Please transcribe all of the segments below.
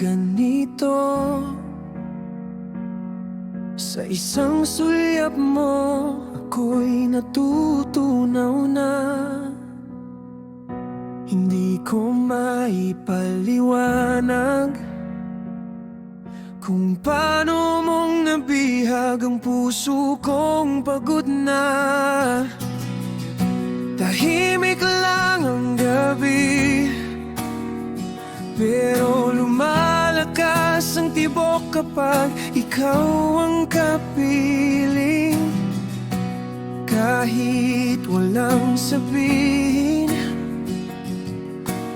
ganito. Sa isang sulyap mo, ako'y natutunaw na. Hindi ko maipaliwanag kung paano mong nabihag ang puso kong pagod na. Tahimik lang ang gabi, pero lumalakas ang tibok kapag ikaw ang kapiling. Kahit walang sabihin,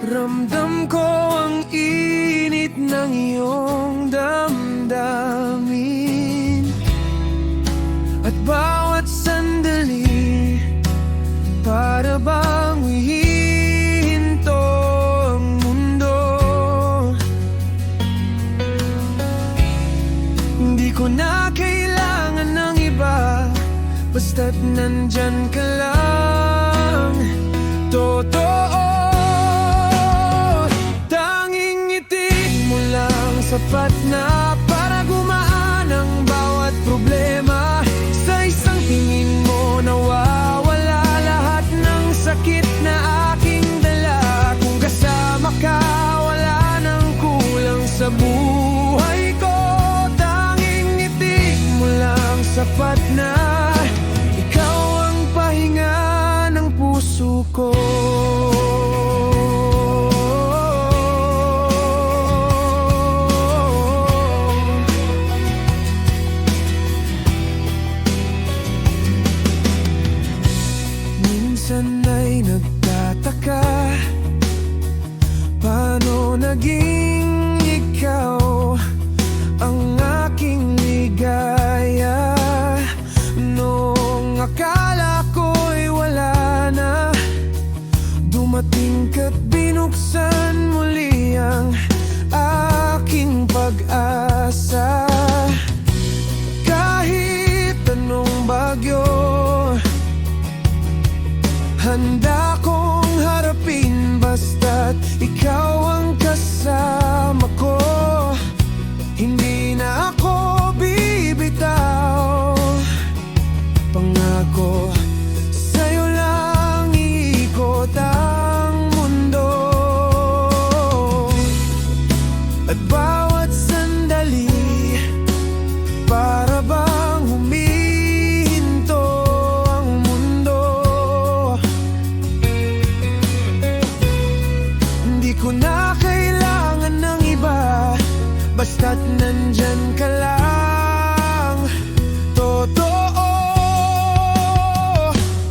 ramdam ko ang init ng iyong damdamin. At bawat sandali, para bang hihinto ang mundo. Hindi ko na kailangan ng iba, basta't nandyan ka lang. Totoo, tanging ngiti mo lang sapat na para gumaan ang bawat problema. Sa isang tingin mo nawawala lahat ng sakit na aking dala. Kung kasama ka, wala nang kulang sa buhay ko. Tanging ngiti mo lang sapat na, ikaw ang pahinga ng puso ko. Minsan ay nagtataka, paano naging ikaw ang aking ligaya. Noong akala ko'y wala na, dumating ka't binuksan muli ang aking pag-asa. Kahit anong bagyo, handa kong harapin basta't ikaw ang kasama ko. Hindi na ako bibitaw, pangako sa'yo lang iikot ang mundo. At bawat sandali, para bang humihinto ang mundo. Hindi ko na kailangan ng iba, basta't nandyan ka lang. Totoo,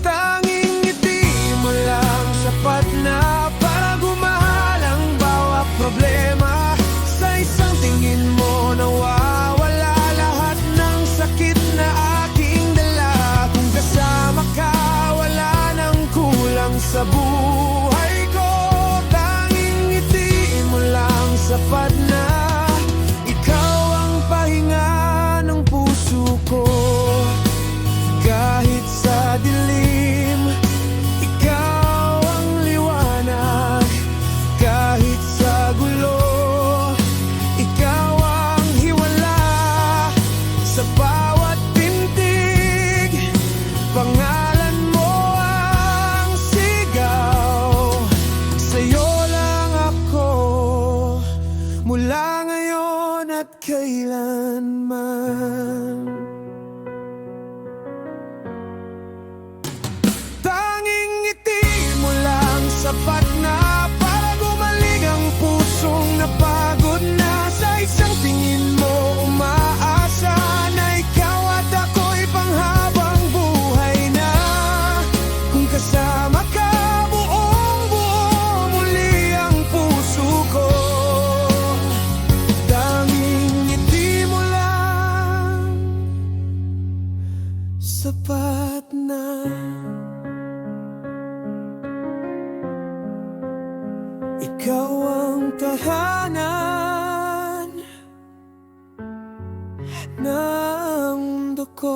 tanging ngiti mo lang sapat na para gumahal ang bawat problema. Sa isang tingin mo nawawala lahat ng sakit na aking dala. Kung kasama ka, wala nang kulang sa buhay ko. Tanging ngiti mo lang sapat na, ikaw ang pahinga ng puso ko. Kahit sa dilim, ikaw ang liwanag. Kahit sa gulo, ikaw ang hiwala. Sa bawat pintig, pangalan mo ang sigaw. Sa'yo lang ako, mula ngayon at kailanman. Tanging ngiti mo lang sapat na para gumaling ang pusong napagod na. Sa isang tingin mo umaasa na ikaw at ako'y panghabang buhay na. Kung kasama ka, buong buo muli ang puso ko. Tanging ngiti mo lang sapat na. Ikaw ang tahanan ng mundo ko.